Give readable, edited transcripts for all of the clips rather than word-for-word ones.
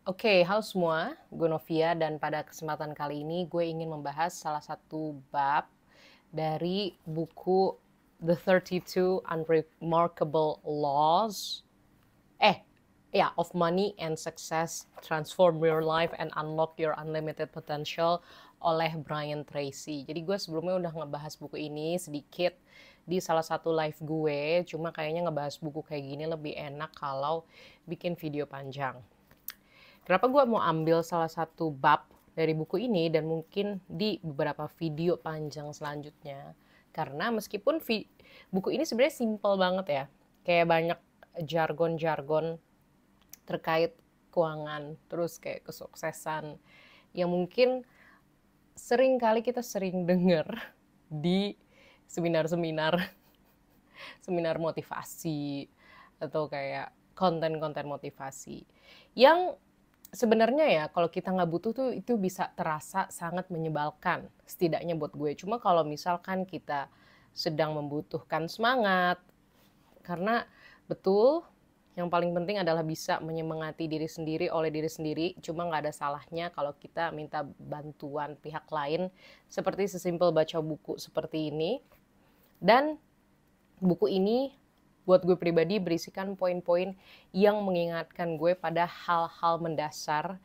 Oke, halo semua, gue Novia dan pada kesempatan kali ini gue ingin membahas salah satu bab dari buku The 32 Unremarkable Laws of Money and Success, Transform Your Life and Unlock Your Unlimited Potential oleh Brian Tracy. Jadi gue sebelumnya udah ngebahas buku ini sedikit di salah satu live gue, cuma kayaknya ngebahas buku kayak gini lebih enak kalau bikin video panjang. Kenapa gue mau ambil salah satu bab dari buku ini dan mungkin di beberapa video panjang selanjutnya? Karena meskipun buku ini sebenarnya simple banget ya, kayak banyak jargon-jargon terkait keuangan, terus kayak kesuksesan yang mungkin sering kali kita sering dengar di seminar-seminar, seminar motivasi atau kayak konten-konten motivasi yang sebenarnya ya kalau kita nggak butuh tuh itu bisa terasa sangat menyebalkan, setidaknya buat gue. Cuma kalau misalkan kita sedang membutuhkan semangat, karena betul yang paling penting adalah bisa menyemangati diri sendiri oleh diri sendiri. Cuma nggak ada salahnya kalau kita minta bantuan pihak lain, seperti sesimpel baca buku seperti ini. Dan buku ini buat gue pribadi berisikan poin-poin yang mengingatkan gue pada hal-hal mendasar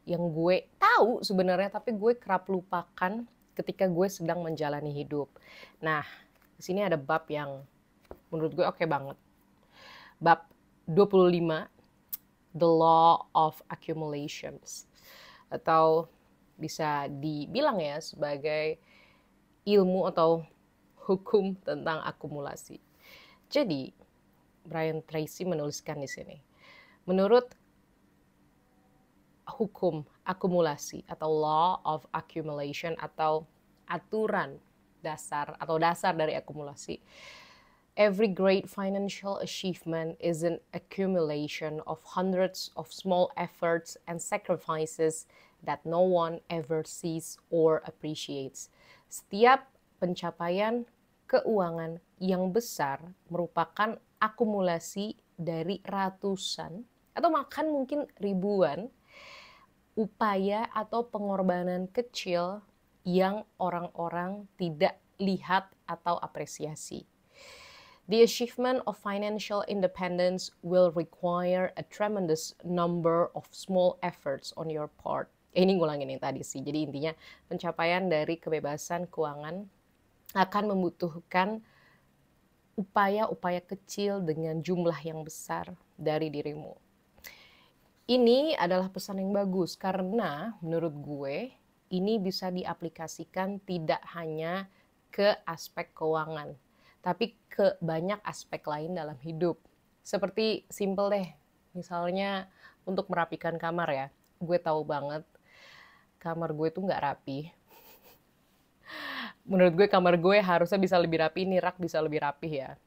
yang gue tahu sebenarnya tapi gue kerap lupakan ketika gue sedang menjalani hidup. Nah, di sini ada bab yang menurut gue oke banget. Bab 25, The Law of Accumulations, atau bisa dibilang ya sebagai ilmu atau hukum tentang akumulasi. Jadi, Brian Tracy menuliskan di sini, menurut hukum akumulasi atau law of accumulation atau aturan dasar atau dasar dari akumulasi, every great financial achievement is an accumulation of hundreds of small efforts and sacrifices that no one ever sees or appreciates. Setiap pencapaian keuangan yang besar merupakan akumulasi dari ratusan atau bahkan mungkin ribuan upaya atau pengorbanan kecil yang orang-orang tidak lihat atau apresiasi. The achievement of financial independence will require a tremendous number of small efforts on your part. Ini ngulangin yang tadi sih. Jadi intinya pencapaian dari kebebasan keuangan akan membutuhkan upaya-upaya kecil dengan jumlah yang besar dari dirimu. Ini adalah pesan yang bagus karena menurut gue ini bisa diaplikasikan tidak hanya ke aspek keuangan, tapi ke banyak aspek lain dalam hidup. Seperti simple deh, misalnya untuk merapikan kamar ya. Gue tahu banget kamar gue tuh nggak rapi. Menurut gue kamar gue harusnya bisa lebih rapi, ini rak bisa lebih rapi ya.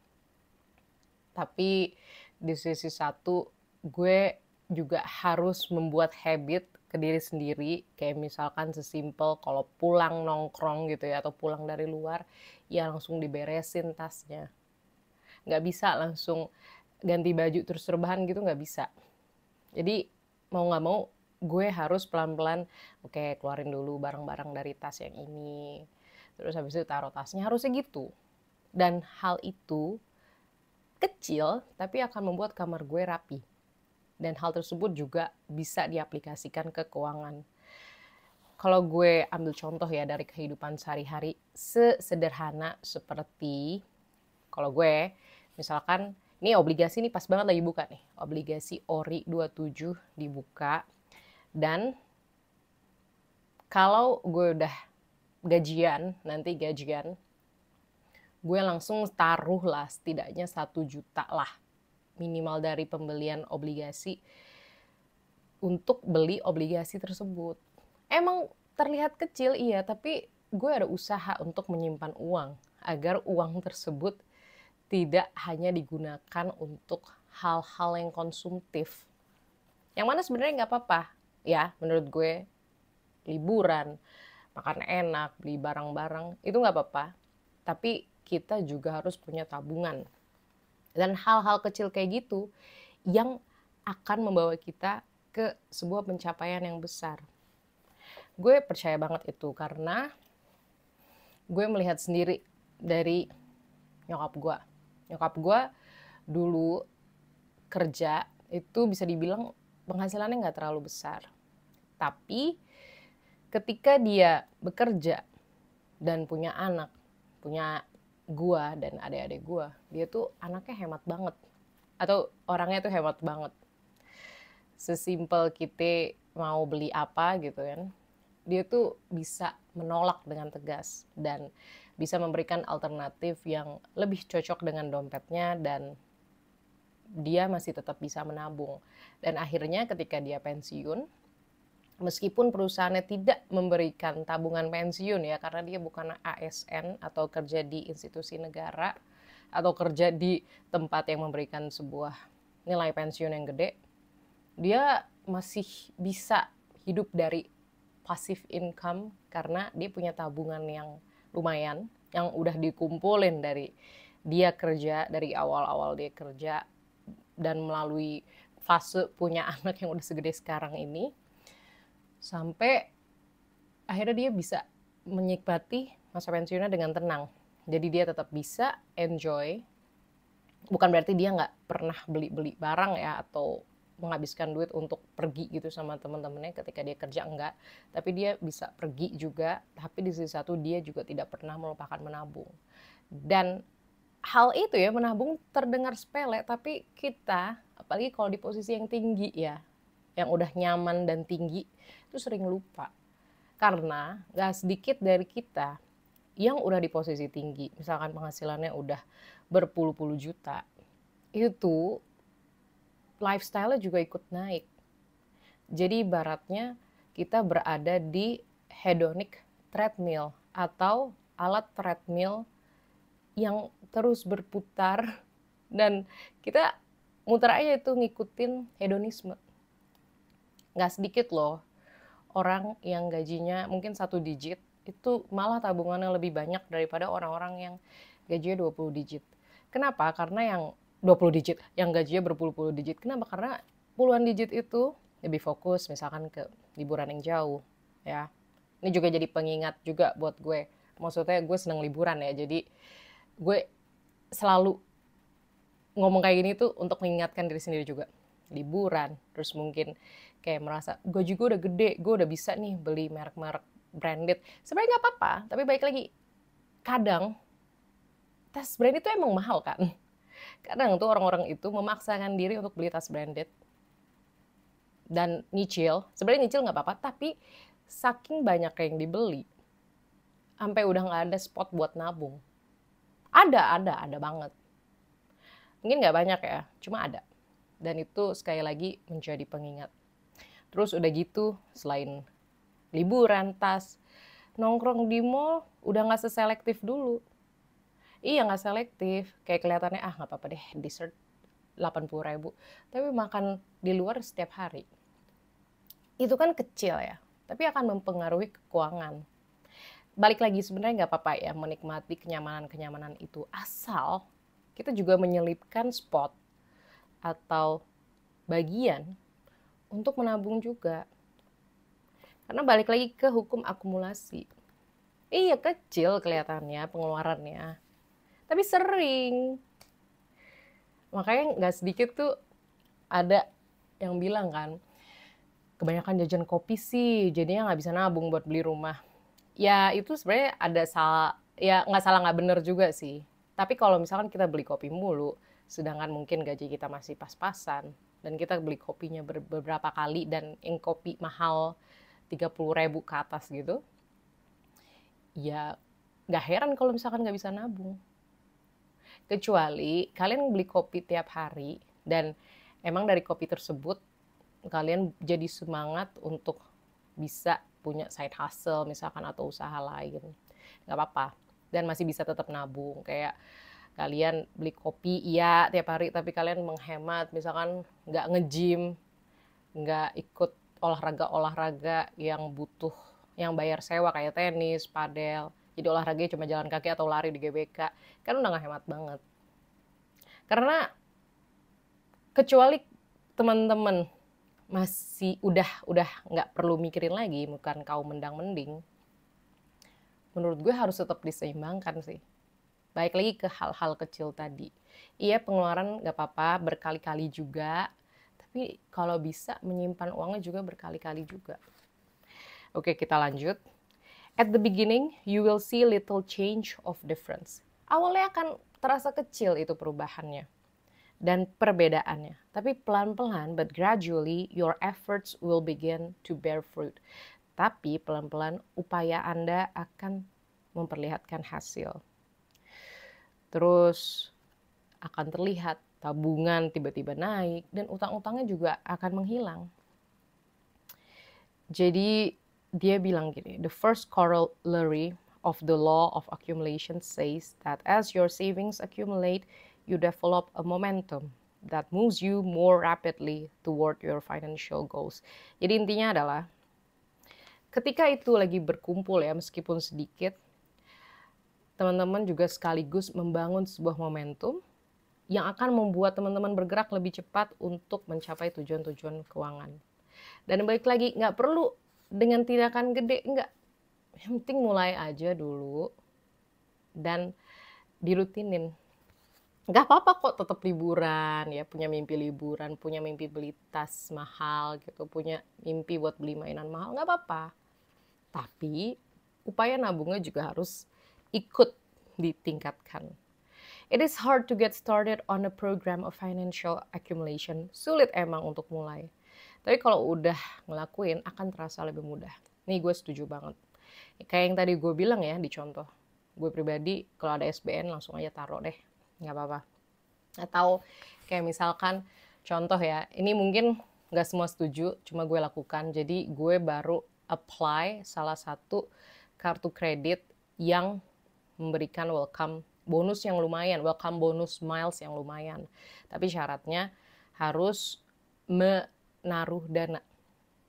Tapi di sisi satu gue juga harus membuat habit ke diri sendiri, kayak misalkan sesimpel kalau pulang nongkrong gitu ya atau pulang dari luar ya langsung diberesin tasnya, nggak bisa langsung ganti baju terus rebahan gitu, nggak bisa. Jadi mau nggak mau gue harus pelan-pelan, oke, keluarin dulu barang-barang dari tas yang ini, terus habis itu taruh tasnya, harusnya gitu. Dan hal itu kecil tapi akan membuat kamar gue rapi. Dan hal tersebut juga bisa diaplikasikan ke keuangan. Kalau gue ambil contoh ya dari kehidupan sehari-hari, sesederhana seperti kalau gue misalkan ini obligasi nih pas banget lagi buka nih, obligasi ORI 27 dibuka, dan kalau gue udah nanti gajian, gue langsung taruh lah setidaknya 1 juta lah minimal dari pembelian obligasi untuk beli obligasi tersebut. Emang terlihat kecil iya, tapi gue ada usaha untuk menyimpan uang agar uang tersebut tidak hanya digunakan untuk hal-hal yang konsumtif. Yang mana sebenarnya nggak apa-apa ya menurut gue, liburan, makan enak, beli barang-barang itu nggak apa-apa. Tapi kita juga harus punya tabungan. Dan hal-hal kecil kayak gitu yang akan membawa kita ke sebuah pencapaian yang besar. Gue percaya banget itu karena gue melihat sendiri dari nyokap gue. Nyokap gue dulu kerja itu bisa dibilang penghasilannya nggak terlalu besar. Tapi ketika dia bekerja dan punya anak, punya gue dan adik-adik gue, dia tuh anaknya hemat banget. Atau orangnya tuh hemat banget. Sesimpel kita mau beli apa gitu kan, dia tuh bisa menolak dengan tegas dan bisa memberikan alternatif yang lebih cocok dengan dompetnya, dan dia masih tetap bisa menabung. Dan akhirnya ketika dia pensiun, meskipun perusahaannya tidak memberikan tabungan pensiun ya, karena dia bukan ASN atau kerja di institusi negara atau kerja di tempat yang memberikan sebuah nilai pensiun yang gede, dia masih bisa hidup dari passive income karena dia punya tabungan yang lumayan, yang udah dikumpulin dari dia kerja, dari awal-awal dia kerja dan melalui fase punya anak yang udah segede sekarang ini, sampai akhirnya dia bisa menikmati masa pensiunnya dengan tenang. Jadi dia tetap bisa enjoy. Bukan berarti dia nggak pernah beli-beli barang ya, atau menghabiskan duit untuk pergi gitu sama teman-temannya ketika dia kerja, enggak. Tapi dia bisa pergi juga, tapi di sisi satu dia juga tidak pernah melupakan menabung. Dan hal itu ya, menabung terdengar sepele, tapi kita, apalagi kalau di posisi yang tinggi ya, yang udah nyaman dan tinggi, itu sering lupa. Karena gak sedikit dari kita yang udah di posisi tinggi, misalkan penghasilannya udah berpuluh-puluh juta, itu lifestyle-nya juga ikut naik. Jadi ibaratnya kita berada di hedonic treadmill atau alat treadmill yang terus berputar, dan kita muter aja itu ngikutin hedonisme. Nggak sedikit loh orang yang gajinya mungkin 1 digit, itu malah tabungannya lebih banyak daripada orang-orang yang gajinya 20 digit. Kenapa? Karena yang 20 digit, yang gajinya berpuluh-puluh digit. Kenapa? Karena puluhan digit itu lebih fokus misalkan ke liburan yang jauh ya. Ini juga jadi pengingat juga buat gue. Maksudnya gue seneng liburan ya, jadi gue selalu ngomong kayak gini tuh untuk mengingatkan diri sendiri juga. Liburan, terus mungkin kayak merasa gaji gue udah gede, gue udah bisa nih beli merek-merek branded. Sebenarnya nggak apa-apa, tapi baik lagi, kadang tas branded itu emang mahal kan. Kadang tuh orang-orang itu memaksakan diri untuk beli tas branded dan nyicil. Sebenarnya nyicil nggak apa-apa, tapi saking banyak yang dibeli, sampai udah nggak ada spot buat nabung. Ada banget. Mungkin nggak banyak ya, cuma ada. Dan itu sekali lagi menjadi pengingat. Terus udah gitu, selain liburan, tas, nongkrong di mall udah nggak seselektif dulu. Iya, nggak selektif. Kayak kelihatannya, nggak apa-apa deh, dessert 80.000. Tapi makan di luar setiap hari. Itu kan kecil ya, tapi akan mempengaruhi keuangan. Balik lagi, sebenarnya nggak apa-apa ya menikmati kenyamanan-kenyamanan itu, asal kita juga menyelipkan spot atau bagian untuk menabung juga. Karena balik lagi ke hukum akumulasi. Iya, kecil kelihatannya pengeluarannya, tapi sering. Makanya nggak sedikit tuh ada yang bilang kan, kebanyakan jajan kopi sih, jadinya nggak bisa nabung buat beli rumah. Ya itu sebenarnya ada salah, ya nggak salah nggak bener juga sih. Tapi kalau misalkan kita beli kopi mulu, sedangkan mungkin gaji kita masih pas-pasan, dan kita beli kopinya beberapa kali, dan yang kopi mahal 30.000 ke atas gitu, ya nggak heran kalau misalkan nggak bisa nabung. Kecuali kalian beli kopi tiap hari, dan emang dari kopi tersebut kalian jadi semangat untuk bisa punya side hustle misalkan atau usaha lain, nggak apa-apa, dan masih bisa tetap nabung. Kayak kalian beli kopi iya tiap hari, tapi kalian menghemat, misalkan nggak nge-gym, nggak ikut olahraga yang butuh, yang bayar sewa kayak tenis, padel, jadi olahraganya cuma jalan kaki atau lari di GBK, kan udah nggak hemat banget. Karena kecuali teman-teman masih udah nggak perlu mikirin lagi, bukan kau mendang-mending, menurut gue harus tetap diseimbangkan sih. Baik lagi ke hal-hal kecil tadi. Iya, pengeluaran nggak apa-apa, berkali-kali juga. Tapi kalau bisa menyimpan uangnya juga berkali-kali juga. Oke, kita lanjut. At the beginning, you will see little change of difference. Awalnya akan terasa kecil itu perubahannya dan perbedaannya. Tapi pelan-pelan, but gradually, your efforts will begin to bear fruit. Tapi pelan-pelan upaya Anda akan memperlihatkan hasil. Terus akan terlihat tabungan tiba-tiba naik dan utang-utangnya juga akan menghilang. Jadi dia bilang gini, the first corollary of the law of accumulation says that as your savings accumulate, you develop a momentum that moves you more rapidly toward your financial goals. Jadi intinya adalah ketika itu lagi berkumpul ya, meskipun sedikit, teman-teman juga sekaligus membangun sebuah momentum yang akan membuat teman-teman bergerak lebih cepat untuk mencapai tujuan-tujuan keuangan. Dan balik lagi, nggak perlu dengan tindakan gede, nggak. Yang penting mulai aja dulu dan dirutinin. Nggak apa-apa kok tetap liburan, ya punya mimpi liburan, punya mimpi beli tas mahal gitu, punya mimpi buat beli mainan mahal, nggak apa-apa. Tapi upaya nabungnya juga harus ikut ditingkatkan. It is hard to get started on a program of financial accumulation. Sulit emang untuk mulai. Tapi kalau udah ngelakuin akan terasa lebih mudah. Nih gue setuju banget. Kayak yang tadi gue bilang ya di contoh. Gue pribadi kalau ada SBN langsung aja taruh deh. Nggak apa-apa. Atau kayak misalkan contoh ya. Ini mungkin nggak semua setuju. Cuma gue lakukan. Jadi gue baru apply salah satu kartu kredit yang memberikan welcome bonus yang lumayan, welcome bonus miles yang lumayan. Tapi syaratnya harus menaruh dana.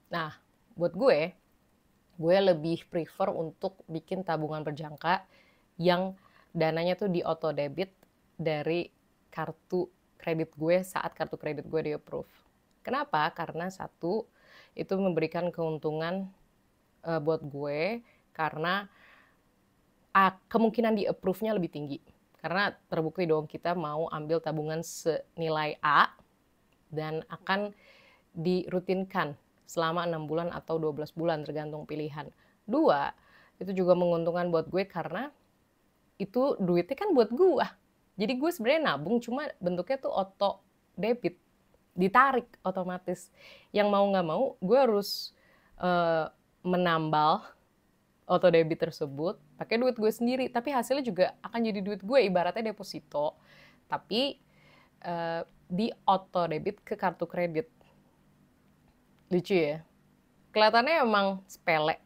Nah, buat gue lebih prefer untuk bikin tabungan berjangka yang dananya tuh di auto debit dari kartu kredit gue saat kartu kredit gue di approve. Kenapa? Karena satu, itu memberikan keuntungan buat gue karena kemungkinan di approve-nya lebih tinggi. Karena terbukti dong kita mau ambil tabungan senilai A dan akan dirutinkan selama 6 bulan atau 12 bulan tergantung pilihan. Dua, itu juga menguntungkan buat gue karena itu duitnya kan buat gue. Jadi gue sebenarnya nabung cuma bentuknya tuh auto debit, ditarik otomatis. Yang mau nggak mau gue harus menambal auto debit tersebut pakai duit gue sendiri, tapi hasilnya juga akan jadi duit gue, ibaratnya deposito, tapi di auto debit ke kartu kredit. Lucu ya, kelihatannya emang sepele,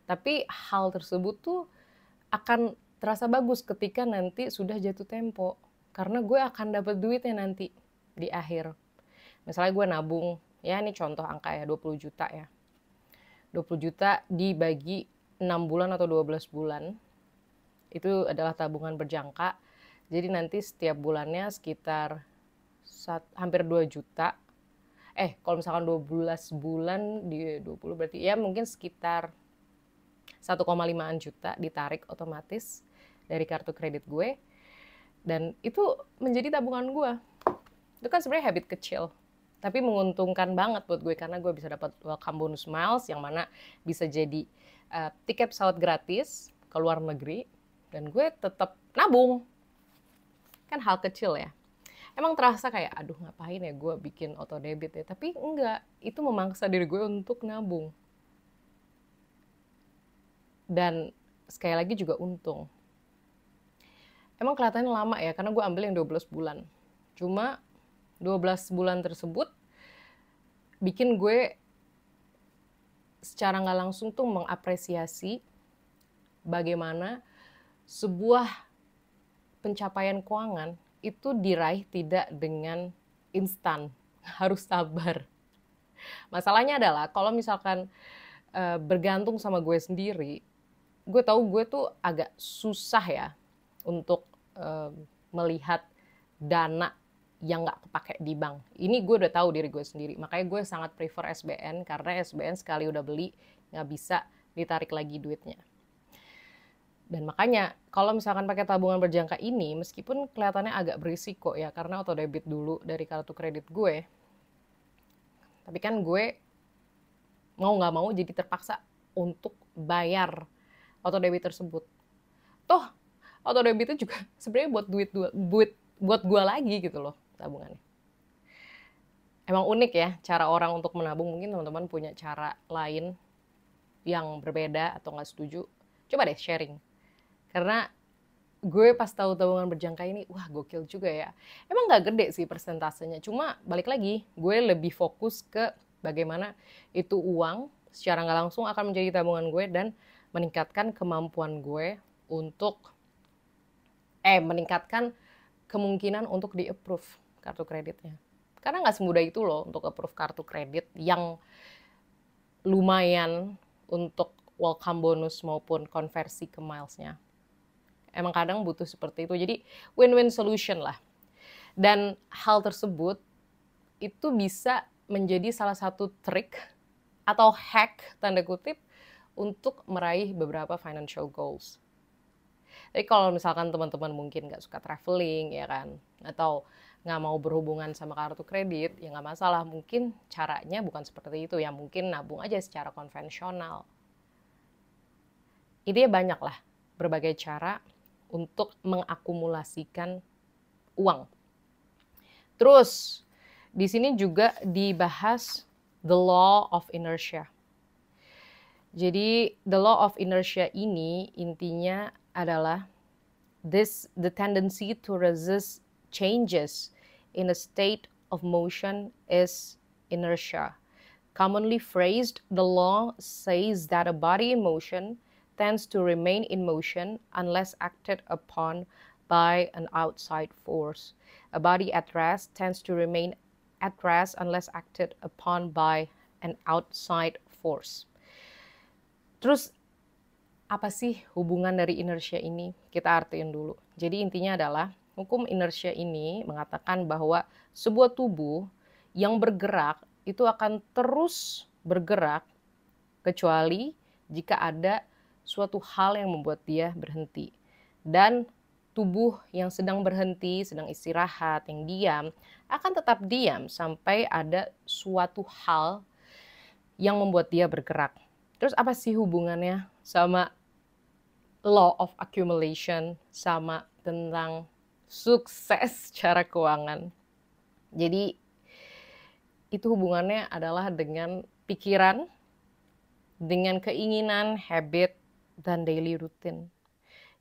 tapi hal tersebut tuh akan terasa bagus ketika nanti sudah jatuh tempo, karena gue akan dapat duitnya nanti di akhir. Misalnya gue nabung, ya ini contoh angka ya, 20 juta ya. 20 juta dibagi 6 bulan atau 12 bulan, itu adalah tabungan berjangka. Jadi nanti setiap bulannya sekitar hampir 2 juta. Kalau misalkan 12 bulan di 20 berarti ya mungkin sekitar 1,5 juta ditarik otomatis dari kartu kredit gue. Dan itu menjadi tabungan gue. Itu kan sebenarnya habit kecil, tapi menguntungkan banget buat gue karena gue bisa dapat welcome bonus miles yang mana bisa jadi tiket pesawat gratis ke luar negeri dan gue tetap nabung. Kan hal kecil ya. Emang terasa kayak aduh ngapain ya gue bikin auto debit ya, tapi enggak, itu memaksa diri gue untuk nabung. Dan sekali lagi juga untung. Emang kelihatannya lama ya karena gue ambil yang 12 bulan. Cuma 12 bulan tersebut bikin gue secara nggak langsung tuh mengapresiasi bagaimana sebuah pencapaian keuangan itu diraih tidak dengan instan, harus sabar. Masalahnya adalah kalau misalkan bergantung sama gue sendiri, gue tahu gue tuh agak susah ya untuk melihat dana yang nggak kepake di bank. Ini gue udah tahu diri gue sendiri. Makanya gue sangat prefer SBN karena SBN sekali udah beli nggak bisa ditarik lagi duitnya. Dan makanya kalau misalkan pakai tabungan berjangka ini, meskipun kelihatannya agak berisiko ya karena auto debit dulu dari kartu kredit gue, tapi kan gue mau nggak mau jadi terpaksa untuk bayar auto debit tersebut. Toh auto debit itu juga sebenarnya buat gue lagi gitu loh tabungannya. Emang unik ya cara orang untuk menabung. Mungkin teman-teman punya cara lain yang berbeda atau nggak setuju. Coba deh sharing. Karena gue pas tahu tabungan berjangka ini, wah gokil juga ya. Emang nggak gede sih persentasenya. Cuma balik lagi, gue lebih fokus ke bagaimana itu uang secara nggak langsung akan menjadi tabungan gue dan meningkatkan kemampuan gue untuk meningkatkan kemungkinan untuk di-approve kartu kreditnya. Karena nggak semudah itu loh untuk approve kartu kredit yang lumayan untuk welcome bonus maupun konversi ke milesnya. Emang kadang butuh seperti itu. Jadi win-win solution lah. Dan hal tersebut itu bisa menjadi salah satu trik atau hack tanda kutip untuk meraih beberapa financial goals. Jadi kalau misalkan teman-teman mungkin nggak suka traveling ya kan, atau nggak mau berhubungan sama kartu kredit, ya nggak masalah. Mungkin caranya bukan seperti itu, ya mungkin nabung aja secara konvensional. Ide banyak lah, berbagai cara untuk mengakumulasikan uang. Terus, di sini juga dibahas the law of inertia. Jadi, the law of inertia ini intinya adalah the tendency to resist changes in a state of motion is inertia. Commonly phrased, the law says that a body in motion tends to remain in motion unless acted upon by an outside force. A body at rest tends to remain at rest unless acted upon by an outside force. Terus, apa sih hubungan dari inertia ini? Kita artiin dulu. Jadi intinya adalah, hukum inertia ini mengatakan bahwa sebuah tubuh yang bergerak itu akan terus bergerak kecuali jika ada suatu hal yang membuat dia berhenti. Dan tubuh yang sedang berhenti, sedang istirahat, yang diam, akan tetap diam sampai ada suatu hal yang membuat dia bergerak. Terus apa sih hubungannya sama law of accumulation, sama tentang sukses secara keuangan? Jadi itu hubungannya adalah dengan pikiran, dengan keinginan, habit, dan daily routine.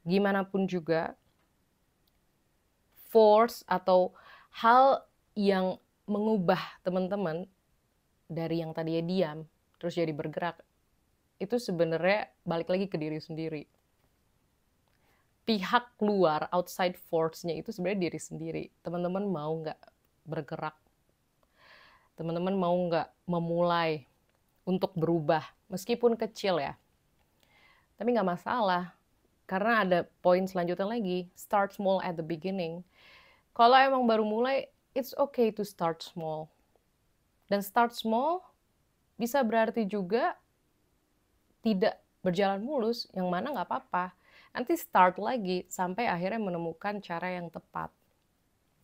Gimana pun juga, force atau hal yang mengubah teman-teman dari yang tadinya diam, terus jadi bergerak, itu sebenarnya balik lagi ke diri sendiri. Pihak luar, outside force-nya itu sebenarnya diri sendiri. Teman-teman mau nggak bergerak? Teman-teman mau nggak memulai untuk berubah? Meskipun kecil ya. Tapi nggak masalah, karena ada poin selanjutnya lagi, start small at the beginning. Kalau emang baru mulai, it's okay to start small. Dan start small bisa berarti juga tidak berjalan mulus, yang mana nggak apa-apa. Nanti start lagi sampai akhirnya menemukan cara yang tepat.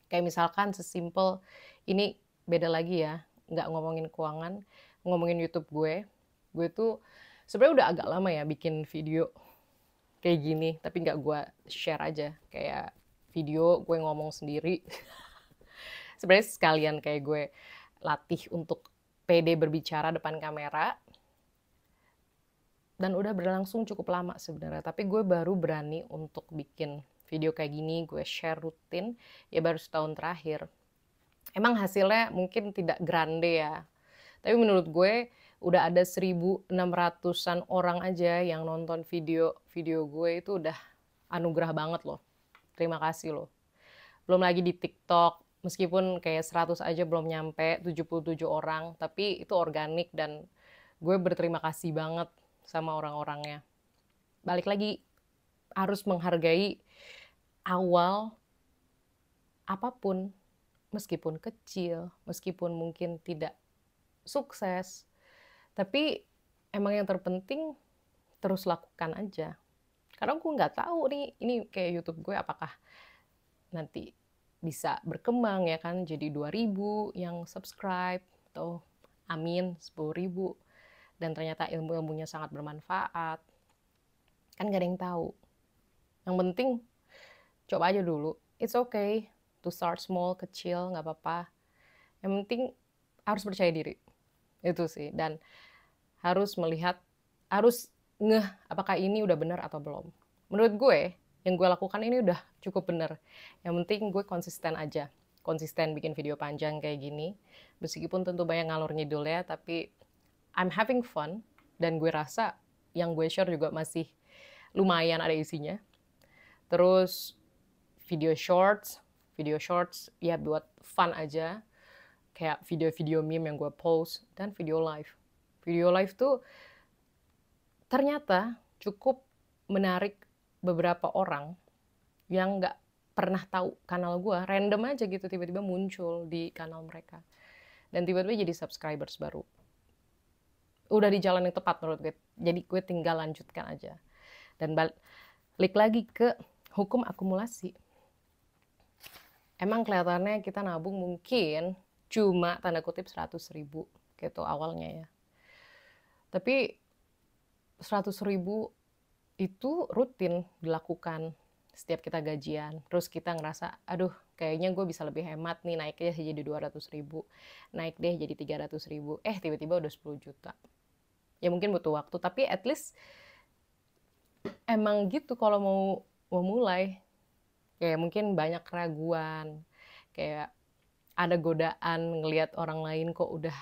Kayak misalkan sesimpel, ini beda lagi ya, nggak ngomongin keuangan, ngomongin YouTube gue. Gue tuh sebenarnya udah agak lama ya bikin video kayak gini, tapi nggak gue share aja. Kayak video gue ngomong sendiri. Sebenarnya sekalian kayak gue latih untuk pede berbicara depan kamera. Dan udah berlangsung cukup lama sebenarnya, tapi gue baru berani untuk bikin video kayak gini, gue share rutin, ya baru setahun terakhir. Emang hasilnya mungkin tidak grande ya, tapi menurut gue udah ada 1.600-an orang aja yang nonton video gue itu udah anugerah banget loh. Terima kasih loh. Belum lagi di TikTok, meskipun kayak 100 aja belum nyampe, 77 orang, tapi itu organik dan gue berterima kasih banget sama orang-orangnya. Balik lagi, harus menghargai awal apapun. meskipun kecil, meskipun mungkin tidak sukses, tapi emang yang terpenting terus lakukan aja. Karena gue nggak tahu nih, ini kayak YouTube gue apakah nanti bisa berkembang ya kan, jadi 2.000 yang subscribe, atau amin 10.000, dan ternyata ilmu-ilmunya sangat bermanfaat. Kan gak ada yang tahu. Yang penting coba aja dulu. It's okay to start small, kecil, nggak apa-apa. Yang penting harus percaya diri. Itu sih. Dan harus melihat, harus ngeh apakah ini udah benar atau belum. Menurut gue, yang gue lakukan ini udah cukup benar. Yang penting gue konsisten aja. Konsisten bikin video panjang kayak gini. Meskipun tentu banyak ngalor ngidul ya, tapi I'm having fun. Dan gue rasa yang gue share juga masih lumayan ada isinya. Terus video shorts ya buat fun aja. Kayak video-video meme yang gue post, dan video live. Video live tuh ternyata cukup menarik beberapa orang yang nggak pernah tahu kanal gue, random aja gitu tiba-tiba muncul di kanal mereka. Dan tiba-tiba jadi subscribers baru. Udah di jalan yang tepat menurut gue. Jadi gue tinggal lanjutkan aja. Dan balik lagi ke hukum akumulasi. Emang kelihatannya kita nabung mungkin cuma tanda kutip 100.000 gitu awalnya ya. Tapi 100.000 itu rutin dilakukan setiap kita gajian. Terus kita ngerasa, aduh kayaknya gue bisa lebih hemat nih, naik deh jadi 200.000, naik deh jadi 300.000. Tiba-tiba udah 10 juta. Ya mungkin butuh waktu, tapi at least emang gitu kalau mau mulai. Kayak mungkin banyak keraguan, kayak ada godaan ngelihat orang lain kok udah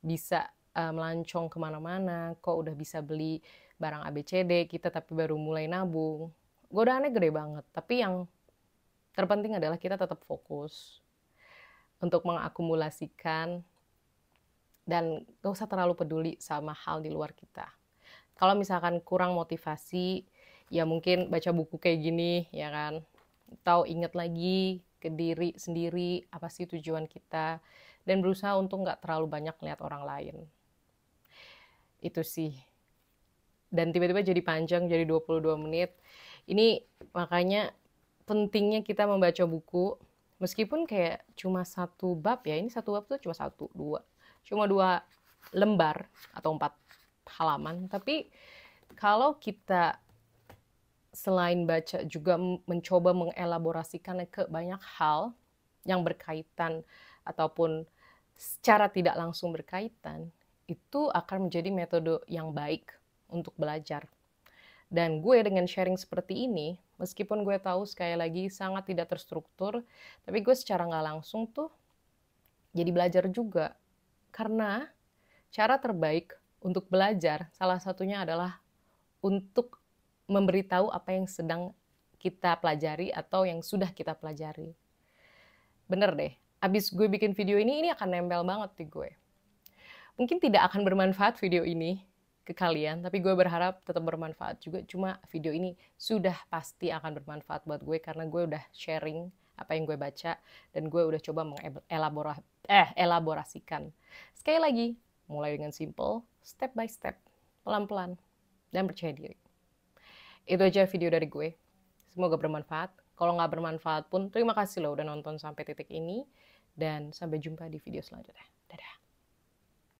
bisa melancong kemana-mana, kok udah bisa beli barang ABCD, kita tapi baru mulai nabung. Godaannya gede banget, tapi yang terpenting adalah kita tetap fokus untuk mengakumulasikan dan gak usah terlalu peduli sama hal di luar kita. Kalau misalkan kurang motivasi, ya mungkin baca buku kayak gini, ya kan? Atau ingat lagi ke diri sendiri, apa sih tujuan kita, dan berusaha untuk nggak terlalu banyak lihat orang lain. Itu sih. Dan tiba-tiba jadi panjang, jadi 22 menit. Ini makanya pentingnya kita membaca buku, meskipun kayak cuma satu bab ya, ini satu bab tuh cuma cuma 2 lembar atau 4 halaman, tapi kalau kita selain baca juga mencoba mengelaborasikannya ke banyak hal yang berkaitan ataupun secara tidak langsung berkaitan, itu akan menjadi metode yang baik untuk belajar. Dan gue dengan sharing seperti ini, meskipun gue tahu sekali lagi sangat tidak terstruktur, tapi gue secara nggak langsung tuh jadi belajar juga. Karena cara terbaik untuk belajar salah satunya adalah untuk memberitahu apa yang sedang kita pelajari atau yang sudah kita pelajari. Bener deh, abis gue bikin video ini akan nempel banget di gue. Mungkin tidak akan bermanfaat video ini ke kalian, tapi gue berharap tetap bermanfaat juga. Cuma video ini sudah pasti akan bermanfaat buat gue karena gue udah sharing apa yang gue baca dan gue udah coba mengelaborasikan. Sekali lagi, mulai dengan simple, step by step, pelan-pelan, dan percaya diri. Itu aja video dari gue. Semoga bermanfaat. Kalau nggak bermanfaat pun, terima kasih loh udah nonton sampai titik ini. Dan sampai jumpa di video selanjutnya. Dadah.